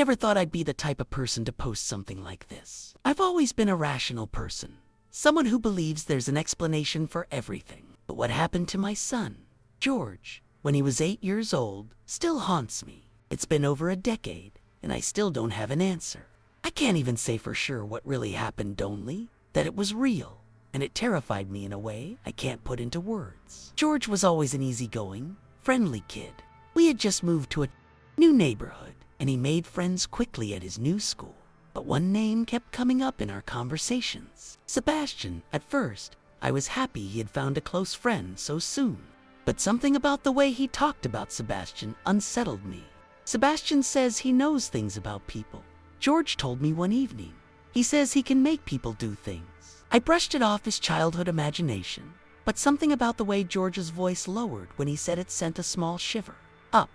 never thought I'd be the type of person to post something like this. I've always been a rational person, someone who believes there's an explanation for everything. But what happened to my son, George, when he was 8 years old, still haunts me. It's been over a decade, and I still don't have an answer. I can't even say for sure what really happened, only that it was real, and it terrified me in a way I can't put into words. George was always an easygoing, friendly kid. We had just moved to a new neighborhood, and he made friends quickly at his new school. But one name kept coming up in our conversations. Sebastian. At first, I was happy he had found a close friend so soon. But something about the way he talked about Sebastian unsettled me. Sebastian says he knows things about people. George told me one evening. He says he can make people do things. I brushed it off as childhood imagination, but something about the way George's voice lowered when he said it sent a small shiver up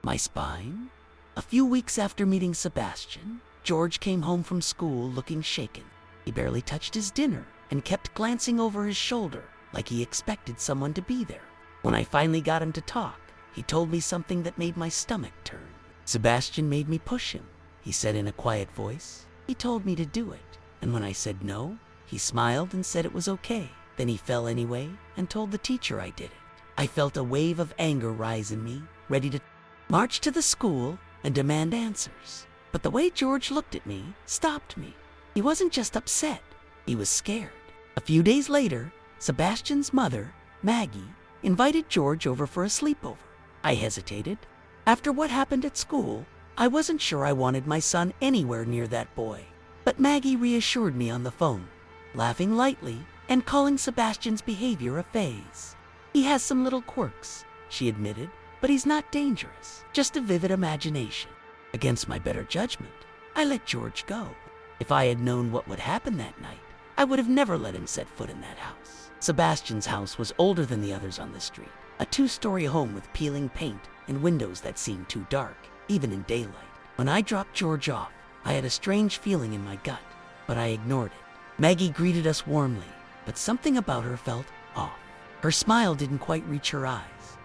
my spine. A few weeks after meeting Sebastian, George came home from school looking shaken. He barely touched his dinner and kept glancing over his shoulder like he expected someone to be there. When I finally got him to talk, he told me something that made my stomach turn. Sebastian made me push him, he said in a quiet voice. He told me to do it, and when I said no, he smiled and said it was okay. Then he fell anyway and told the teacher I did it. I felt a wave of anger rise in me, ready to march to the school and demand answers. But the way George looked at me stopped me. He wasn't just upset, he was scared. A few days later, Sebastian's mother, Maggie, invited George over for a sleepover. I hesitated. After what happened at school, I wasn't sure I wanted my son anywhere near that boy. But Maggie reassured me on the phone, laughing lightly and calling Sebastian's behavior a phase. He has some little quirks, she admitted, but he's not dangerous, just a vivid imagination. Against my better judgment, I let George go. If I had known what would happen that night, I would have never let him set foot in that house. Sebastian's house was older than the others on the street, a 2-story home with peeling paint and windows that seemed too dark, even in daylight. When I dropped George off, I had a strange feeling in my gut, but I ignored it. Maggie greeted us warmly, but something about her felt off. Her smile didn't quite reach her eyes,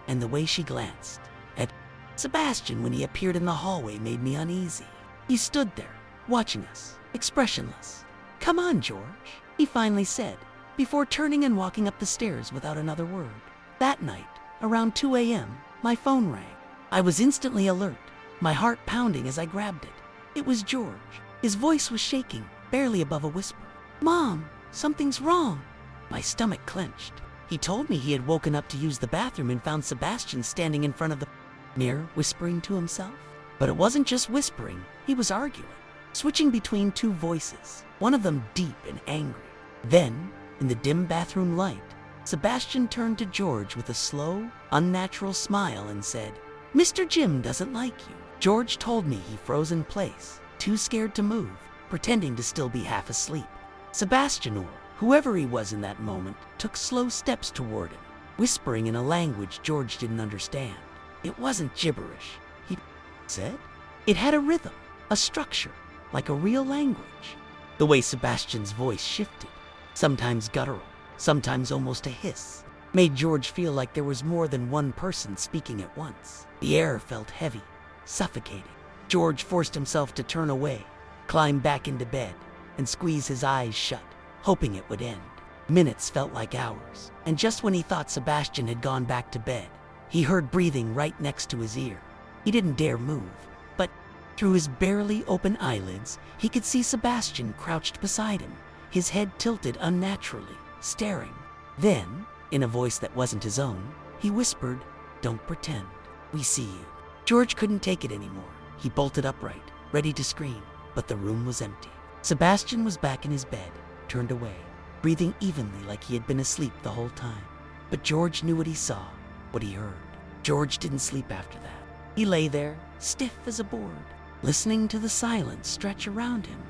and the way she glanced at Sebastian when he appeared in the hallway made me uneasy. He stood there, watching us, expressionless. "Come on, George," he finally said, before turning and walking up the stairs without another word. That night, around 2 a.m., my phone rang. I was instantly alert, my heart pounding as I grabbed it. It was George. His voice was shaking, barely above a whisper. "Mom, something's wrong." My stomach clenched. He told me he had woken up to use the bathroom and found Sebastian standing in front of the mirror, whispering to himself. But it wasn't just whispering, he was arguing, switching between two voices, one of them deep and angry. Then, in the dim bathroom light, Sebastian turned to George with a slow, unnatural smile and said, "Mr. Jim doesn't like you." George told me he froze in place, too scared to move, pretending to still be half asleep. Sebastian, or whoever he was in that moment, took slow steps toward him, whispering in a language George didn't understand. It wasn't gibberish, he said. It had a rhythm, a structure, like a real language. The way Sebastian's voice shifted, sometimes guttural, sometimes almost a hiss, made George feel like there was more than one person speaking at once. The air felt heavy, suffocating. George forced himself to turn away, climb back into bed, and squeeze his eyes shut, hoping it would end. Minutes felt like hours, and just when he thought Sebastian had gone back to bed, he heard breathing right next to his ear. He didn't dare move, but through his barely open eyelids, he could see Sebastian crouched beside him, his head tilted unnaturally, staring. Then, in a voice that wasn't his own, he whispered, "Don't pretend. We see you." George couldn't take it anymore. He bolted upright, ready to scream, but the room was empty. Sebastian was back in his bed, turned away, breathing evenly like he had been asleep the whole time. But George knew what he saw, what he heard. George didn't sleep after that. He lay there, stiff as a board, listening to the silence stretch around him.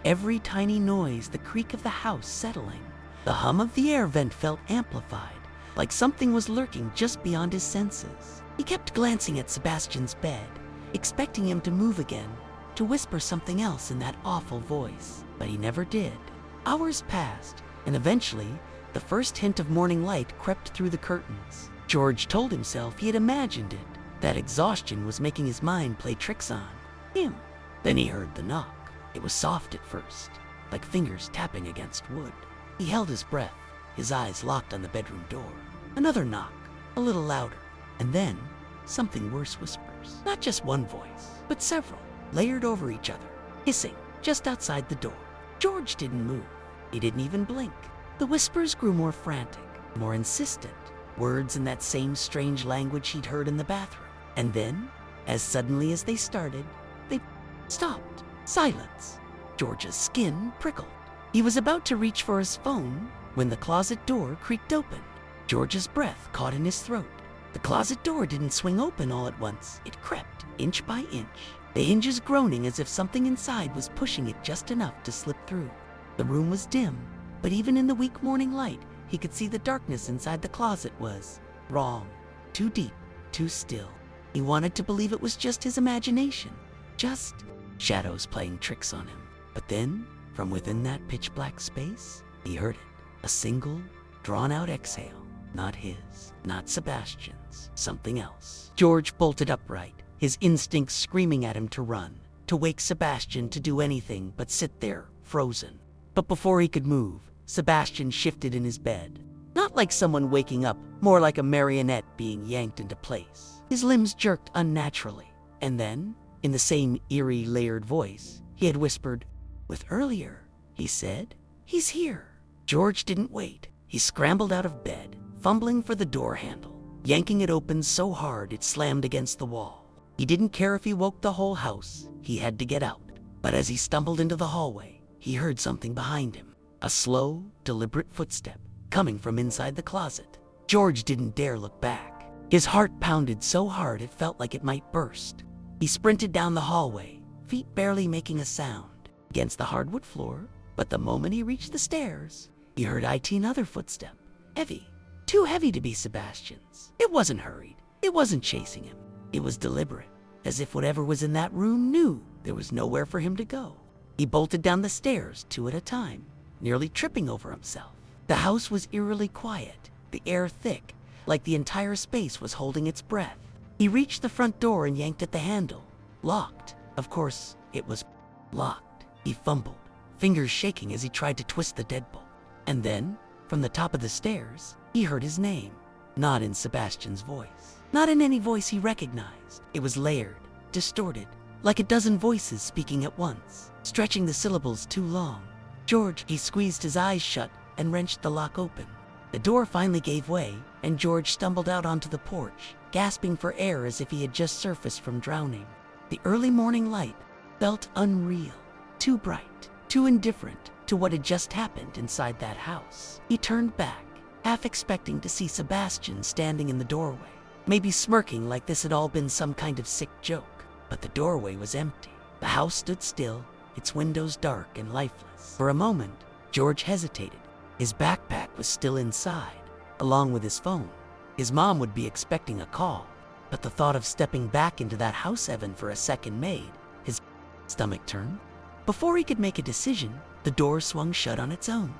Every tiny noise, the creak of the house settling, the hum of the air vent felt amplified, like something was lurking just beyond his senses. He kept glancing at Sebastian's bed, expecting him to move again, to whisper something else in that awful voice, but he never did. Hours passed, and eventually, the first hint of morning light crept through the curtains. George told himself he had imagined it, that exhaustion was making his mind play tricks on him. The Then he heard the knock. It was soft at first, like fingers tapping against wood. He held his breath, his eyes locked on the bedroom door. Another knock, a little louder, and then something worse whispers. Not just one voice, but several, layered over each other, hissing just outside the door. George didn't move. He didn't even blink. The whispers grew more frantic, more insistent, words in that same strange language he'd heard in the bathroom. And then, as suddenly as they started, they stopped. Silence. George's skin prickled. He was about to reach for his phone when the closet door creaked open. George's breath caught in his throat. The closet door didn't swing open all at once. It crept, inch by inch, the hinges groaning as if something inside was pushing it just enough to slip through. The room was dim, but even in the weak morning light, he could see the darkness inside the closet was wrong, too deep, too still. He wanted to believe it was just his imagination, just shadows playing tricks on him. But then, from within that pitch black space, he heard it, a single, drawn-out exhale. Not his, not Sebastian's, something else. George bolted upright, his instincts screaming at him to run, to wake Sebastian, to do anything but sit there, frozen. But before he could move, Sebastian shifted in his bed. Not like someone waking up, more like a marionette being yanked into place. His limbs jerked unnaturally, and then, in the same eerie, layered voice, he had whispered, "With earlier," he said, "he's here." George didn't wait. He scrambled out of bed, fumbling for the door handle, yanking it open so hard it slammed against the wall. He didn't care if he woke the whole house. He had to get out. But as he stumbled into the hallway, he heard something behind him. A slow, deliberate footstep coming from inside the closet. George didn't dare look back. His heart pounded so hard it felt like it might burst. He sprinted down the hallway, feet barely making a sound, against the hardwood floor. But the moment he reached the stairs, he heard another footstep. Heavy, too heavy to be Sebastian's. It wasn't hurried. It wasn't chasing him. It was deliberate, as if whatever was in that room knew there was nowhere for him to go. He bolted down the stairs, 2 at a time, nearly tripping over himself. The house was eerily quiet, the air thick, like the entire space was holding its breath. He reached the front door and yanked at the handle. Locked. Of course, it was locked. He fumbled, fingers shaking as he tried to twist the deadbolt. And then, from the top of the stairs, he heard his name. Not in Sebastian's voice. Not in any voice he recognized. It was layered, distorted, like a dozen voices speaking at once, stretching the syllables too long. George, he squeezed his eyes shut and wrenched the lock open. The door finally gave way, and George stumbled out onto the porch, gasping for air as if he had just surfaced from drowning. The early morning light felt unreal, too bright, too indifferent to what had just happened inside that house. He turned back, half expecting to see Sebastian standing in the doorway, maybe smirking like this had all been some kind of sick joke. But the doorway was empty. The house stood still, its windows dark and lifeless. For a moment, George hesitated. His backpack was still inside, along with his phone. His mom would be expecting a call, but the thought of stepping back into that house heaven for a second made his stomach turn. Before he could make a decision, the door swung shut on its own.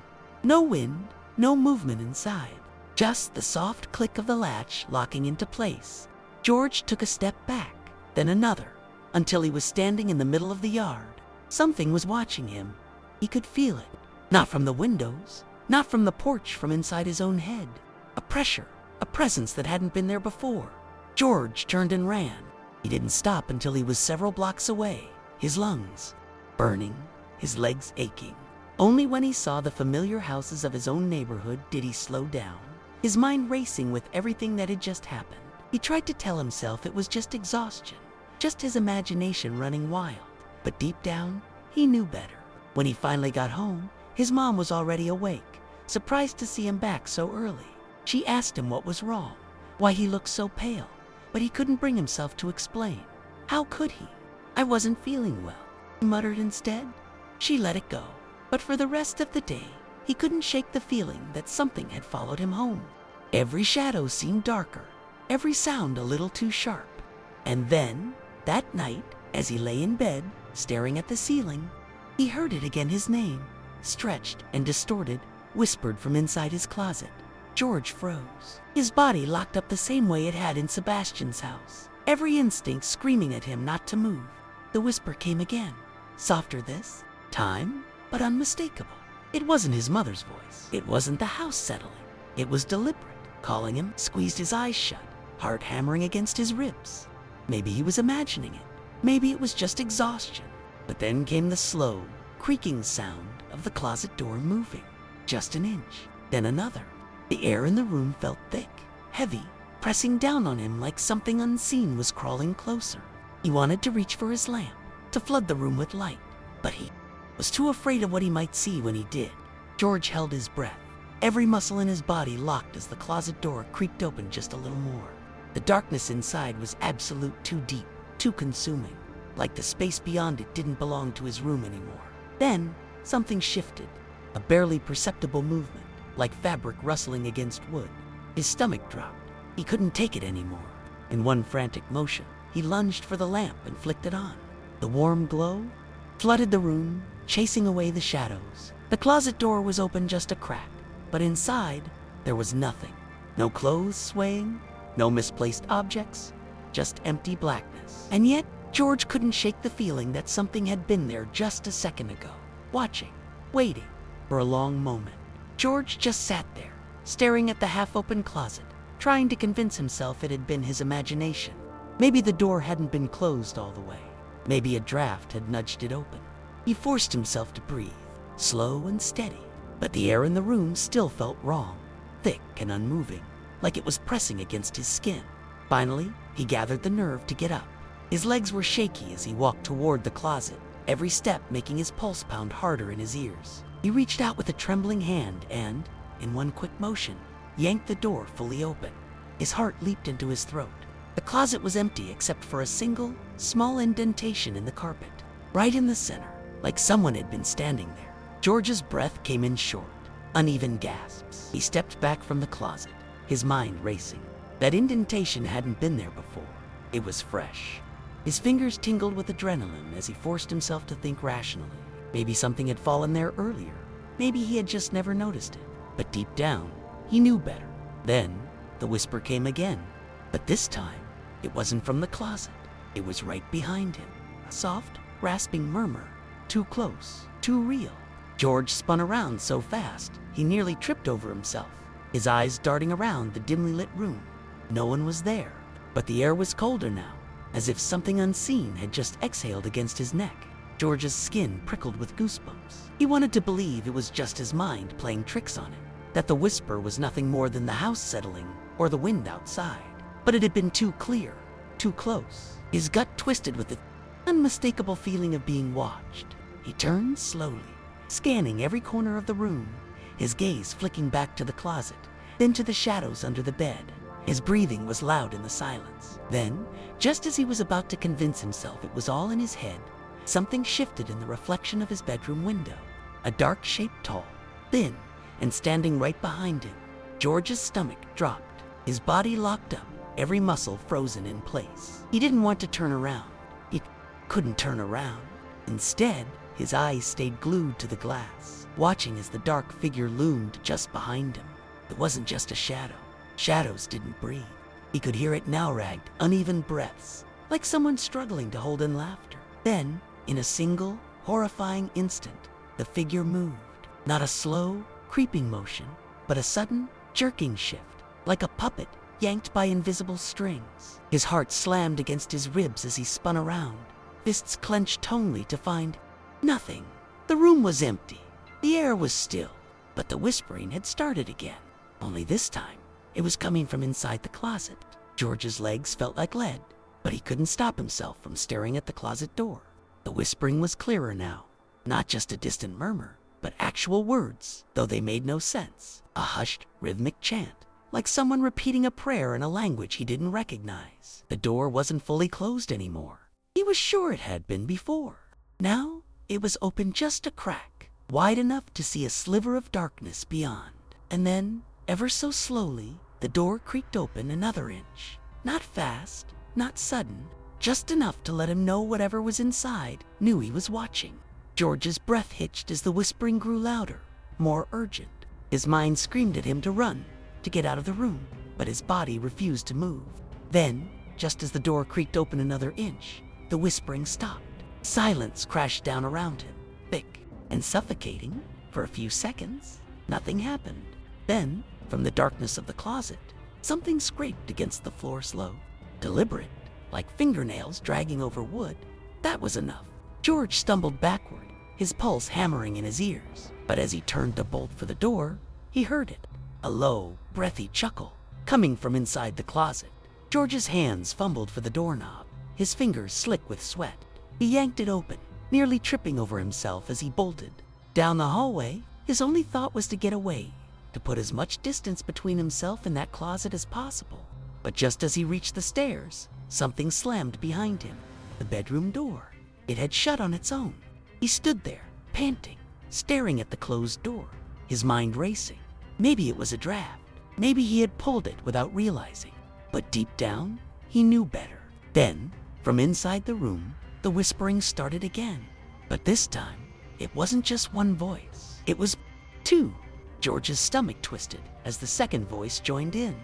No wind, no movement inside, just the soft click of the latch locking into place. George took a step back, then another, until he was standing in the middle of the yard. Something was watching him. He could feel it. Not from the windows, not from the porch, from inside his own head. A pressure, a presence that hadn't been there before. George turned and ran. He didn't stop until he was several blocks away, his lungs burning, his legs aching. Only when he saw the familiar houses of his own neighborhood did he slow down, his mind racing with everything that had just happened. He tried to tell himself it was just exhaustion, just his imagination running wild. But deep down, he knew better. When he finally got home, his mom was already awake, surprised to see him back so early. She asked him what was wrong, why he looked so pale, but he couldn't bring himself to explain. How could he? "I wasn't feeling well," he muttered instead. She let it go. But for the rest of the day, he couldn't shake the feeling that something had followed him home. Every shadow seemed darker, every sound a little too sharp. And then, that night, as he lay in bed, staring at the ceiling, he heard it again, his name, stretched and distorted, whispered from inside his closet. George froze. His body locked up the same way it had in Sebastian's house, every instinct screaming at him not to move. The whisper came again. Softer this time, but unmistakable. It wasn't his mother's voice. It wasn't the house settling. It was deliberate, calling him, squeezed his eyes shut, heart hammering against his ribs. Maybe he was imagining it. Maybe it was just exhaustion. But then came the slow, creaking sound of the closet door moving. Just an inch, then another. The air in the room felt thick, heavy, pressing down on him like something unseen was crawling closer. He wanted to reach for his lamp, to flood the room with light, but he was too afraid of what he might see when he did. George held his breath, every muscle in his body locked as the closet door creaked open just a little more. The darkness inside was absolute, too deep, too consuming, like the space beyond it didn't belong to his room anymore. Then, something shifted, a barely perceptible movement, like fabric rustling against wood. His stomach dropped. He couldn't take it anymore. In one frantic motion, he lunged for the lamp and flicked it on. The warm glow flooded the room, chasing away the shadows. The closet door was open just a crack, but inside, there was nothing. No clothes swaying, no misplaced objects, just empty blackness. And yet, George couldn't shake the feeling that something had been there just a second ago, watching, waiting. For a long moment, George just sat there, staring at the half-open closet, trying to convince himself it had been his imagination. Maybe the door hadn't been closed all the way. Maybe a draft had nudged it open. He forced himself to breathe, slow and steady, but the air in the room still felt wrong, thick and unmoving, like it was pressing against his skin. Finally, he gathered the nerve to get up. His legs were shaky as he walked toward the closet, every step making his pulse pound harder in his ears. He reached out with a trembling hand and, in one quick motion, yanked the door fully open. His heart leaped into his throat. The closet was empty except for a single, small indentation in the carpet, right in the center, like someone had been standing there. George's breath came in short, uneven gasps. He stepped back from the closet, his mind racing. That indentation hadn't been there before. It was fresh. His fingers tingled with adrenaline as he forced himself to think rationally. Maybe something had fallen there earlier. Maybe he had just never noticed it. But deep down, he knew better. Then, the whisper came again. But this time, it wasn't from the closet. It was right behind him. A soft, rasping murmur. Too close, too real. George spun around so fast, he nearly tripped over himself, his eyes darting around the dimly lit room. No one was there, but the air was colder now, as if something unseen had just exhaled against his neck. George's skin prickled with goosebumps. He wanted to believe it was just his mind playing tricks on him, that the whisper was nothing more than the house settling or the wind outside. But it had been too clear, too close. His gut twisted with the unmistakable feeling of being watched. He turned slowly, scanning every corner of the room, his gaze flicking back to the closet, then to the shadows under the bed. His breathing was loud in the silence. Then, just as he was about to convince himself it was all in his head, something shifted in the reflection of his bedroom window. A dark shape, tall, thin, and standing right behind him. George's stomach dropped, his body locked up, every muscle frozen in place. He didn't want to turn around. He couldn't turn around. Instead, his eyes stayed glued to the glass, watching as the dark figure loomed just behind him. It wasn't just a shadow. Shadows didn't breathe. He could hear it now ragged, uneven breaths, like someone struggling to hold in laughter. Then, in a single, horrifying instant, the figure moved. Not a slow, creeping motion, but a sudden, jerking shift, like a puppet yanked by invisible strings. His heart slammed against his ribs as he spun around, fists clenched tonely to find nothing. The room was empty. The air was still, but the whispering had started again. Only this time, it was coming from inside the closet. George's legs felt like lead, but he couldn't stop himself from staring at the closet door. The whispering was clearer now, not just a distant murmur, but actual words, though they made no sense. A hushed, rhythmic chant, like someone repeating a prayer in a language he didn't recognize. The door wasn't fully closed anymore. He was sure it had been before. Now, it was open just a crack, wide enough to see a sliver of darkness beyond. And then, ever so slowly, the door creaked open another inch. Not fast, not sudden, just enough to let him know whatever was inside knew he was watching. George's breath hitched as the whispering grew louder, more urgent. His mind screamed at him to run, to get out of the room, but his body refused to move. Then, just as the door creaked open another inch, the whispering stopped. Silence crashed down around him, thick and suffocating. For a few seconds, nothing happened. Then, from the darkness of the closet, something scraped against the floor slow, deliberate, like fingernails dragging over wood. That was enough. George stumbled backward, his pulse hammering in his ears. But as he turned to bolt for the door, he heard it. A low, breathy chuckle coming from inside the closet. George's hands fumbled for the doorknob, his fingers slick with sweat. He yanked it open, nearly tripping over himself as he bolted. Down the hallway, his only thought was to get away, to put as much distance between himself and that closet as possible. But just as he reached the stairs, something slammed behind him. The bedroom door. It had shut on its own. He stood there, panting, staring at the closed door, his mind racing. Maybe it was a draft. Maybe he had pulled it without realizing. But deep down, he knew better. Then, from inside the room, the whispering started again. But this time, it wasn't just one voice. It was two. George's stomach twisted as the second voice joined in.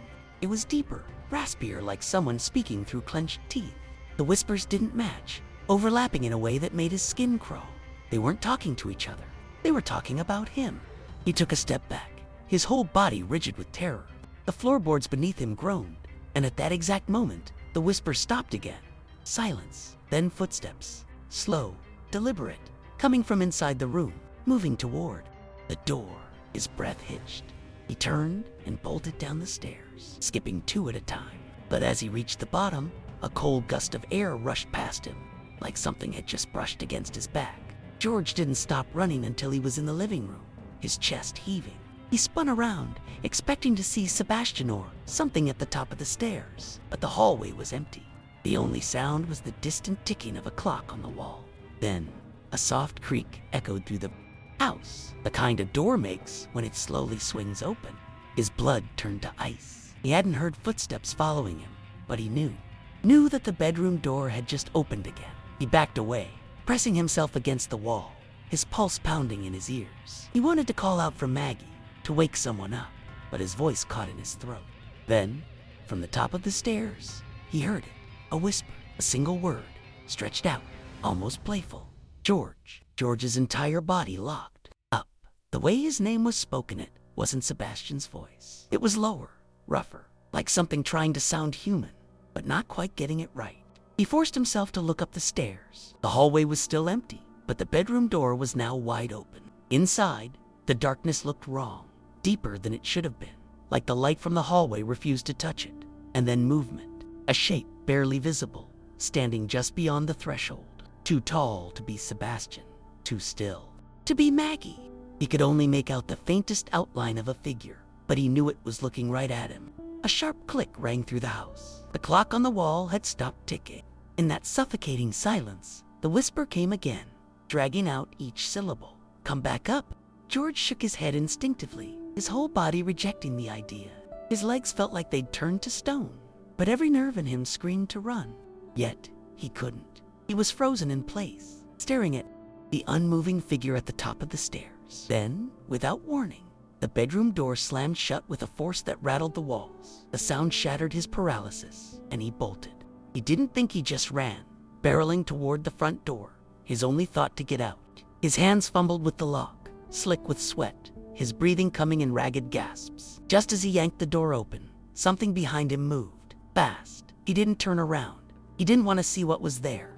It was deeper, raspier, like someone speaking through clenched teeth. The whispers didn't match, overlapping in a way that made his skin crawl. They weren't talking to each other. They were talking about him. He took a step back, his whole body rigid with terror. The floorboards beneath him groaned, and at that exact moment, the whisper stopped again. Silence, then footsteps, slow, deliberate, coming from inside the room, moving toward the door. His breath hitched. He turned and bolted down the stairs, skipping two at a time. But as he reached the bottom, a cold gust of air rushed past him, like something had just brushed against his back. George didn't stop running until he was in the living room, his chest heaving. He spun around, expecting to see Sebastian or something at the top of the stairs, but the hallway was empty. The only sound was the distant ticking of a clock on the wall. Then, a soft creak echoed through the house, the kind a door makes when it slowly swings open. His blood turned to ice. He hadn't heard footsteps following him, but he knew that the bedroom door had just opened again. He backed away, pressing himself against the wall, his pulse pounding in his ears. He wanted to call out for Maggie, to wake someone up, but his voice caught in his throat. Then, from the top of the stairs, he heard it, a whisper, a single word, stretched out, almost playful. George. George's entire body locked up. The way his name was spoken, it wasn't Sebastian's voice. It was lower, rougher, like something trying to sound human, but not quite getting it right. He forced himself to look up the stairs. The hallway was still empty, but the bedroom door was now wide open. Inside, the darkness looked wrong, deeper than it should have been, like the light from the hallway refused to touch it. And then movement, a shape barely visible, standing just beyond the threshold, too tall to be Sebastian, too still to be Maggie. He could only make out the faintest outline of a figure, but he knew it was looking right at him. A sharp click rang through the house. The clock on the wall had stopped ticking. In that suffocating silence, the whisper came again, dragging out each syllable. Come back up. George shook his head instinctively, his whole body rejecting the idea. His legs felt like they'd turned to stone, but every nerve in him screamed to run. Yet, he couldn't. He was frozen in place, staring at the unmoving figure at the top of the stairs. Then, without warning, the bedroom door slammed shut with a force that rattled the walls. The sound shattered his paralysis, and he bolted. He didn't think, he just ran, barreling toward the front door, his only thought to get out. His hands fumbled with the lock, slick with sweat, his breathing coming in ragged gasps. Just as he yanked the door open, something behind him moved, fast. He didn't turn around. He didn't want to see what was there.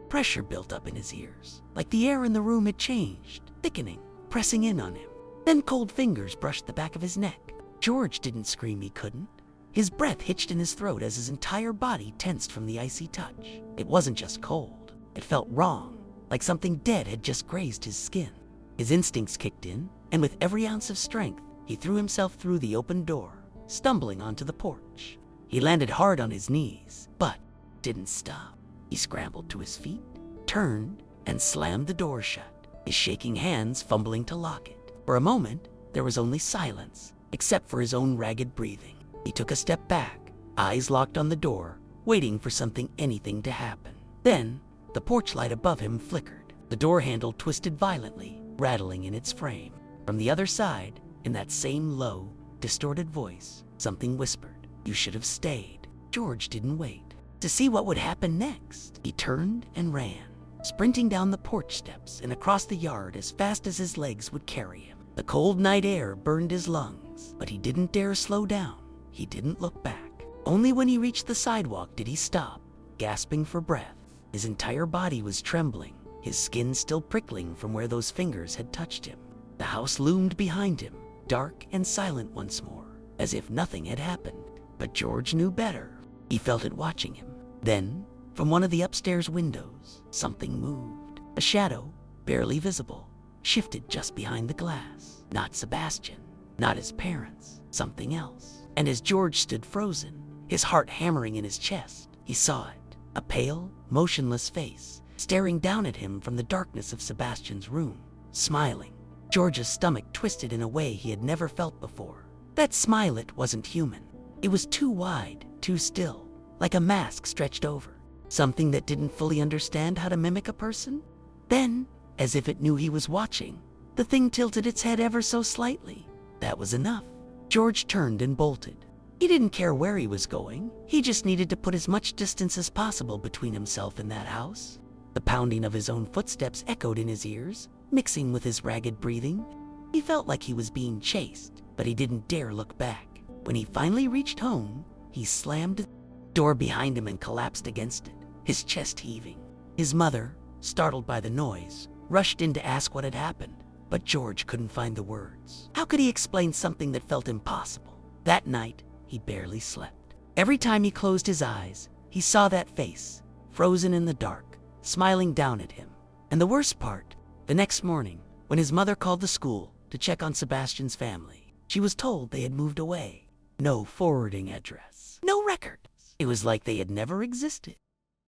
Pressure built up in his ears, like the air in the room had changed, thickening, pressing in on him. Then cold fingers brushed the back of his neck. George didn't scream, he couldn't. His breath hitched in his throat as his entire body tensed from the icy touch. It wasn't just cold. It felt wrong, like something dead had just grazed his skin. His instincts kicked in, and with every ounce of strength, he threw himself through the open door, stumbling onto the porch. He landed hard on his knees, but didn't stop. He scrambled to his feet, turned, and slammed the door shut, his shaking hands fumbling to lock it. For a moment, there was only silence, except for his own ragged breathing. He took a step back, eyes locked on the door, waiting for anything to happen. Then, the porch light above him flickered. The door handle twisted violently, rattling in its frame. From the other side, in that same low, distorted voice, something whispered, "You should have stayed." George didn't wait to see what would happen next. He turned and ran, sprinting down the porch steps and across the yard as fast as his legs would carry him. The cold night air burned his lungs, but he didn't dare slow down. He didn't look back. Only when he reached the sidewalk did he stop, gasping for breath. His entire body was trembling, his skin still prickling from where those fingers had touched him. The house loomed behind him, dark and silent once more, as if nothing had happened. But George knew better. He felt it watching him. Then, from one of the upstairs windows, something moved. A shadow, barely visible, shifted just behind the glass. Not Sebastian, not his parents, something else. And as George stood frozen, his heart hammering in his chest, he saw it. A pale, motionless face, staring down at him from the darkness of Sebastian's room, smiling. George's stomach twisted in a way he had never felt before. That smile, it wasn't human. It was too wide, too still, like a mask stretched over. Something that didn't fully understand how to mimic a person? Then, as if it knew he was watching, the thing tilted its head ever so slightly. That was enough. George turned and bolted. He didn't care where he was going. He just needed to put as much distance as possible between himself and that house. The pounding of his own footsteps echoed in his ears, mixing with his ragged breathing. He felt like he was being chased, but he didn't dare look back. When he finally reached home, he slammed the door behind him and collapsed against it, his chest heaving. His mother, startled by the noise, rushed in to ask what had happened, but George couldn't find the words. How could he explain something that felt impossible? That night, he barely slept. Every time he closed his eyes, he saw that face, frozen in the dark, smiling down at him. And the worst part, the next morning, when his mother called the school to check on Sebastian's family, she was told they had moved away. No forwarding address, no record. It was like they had never existed.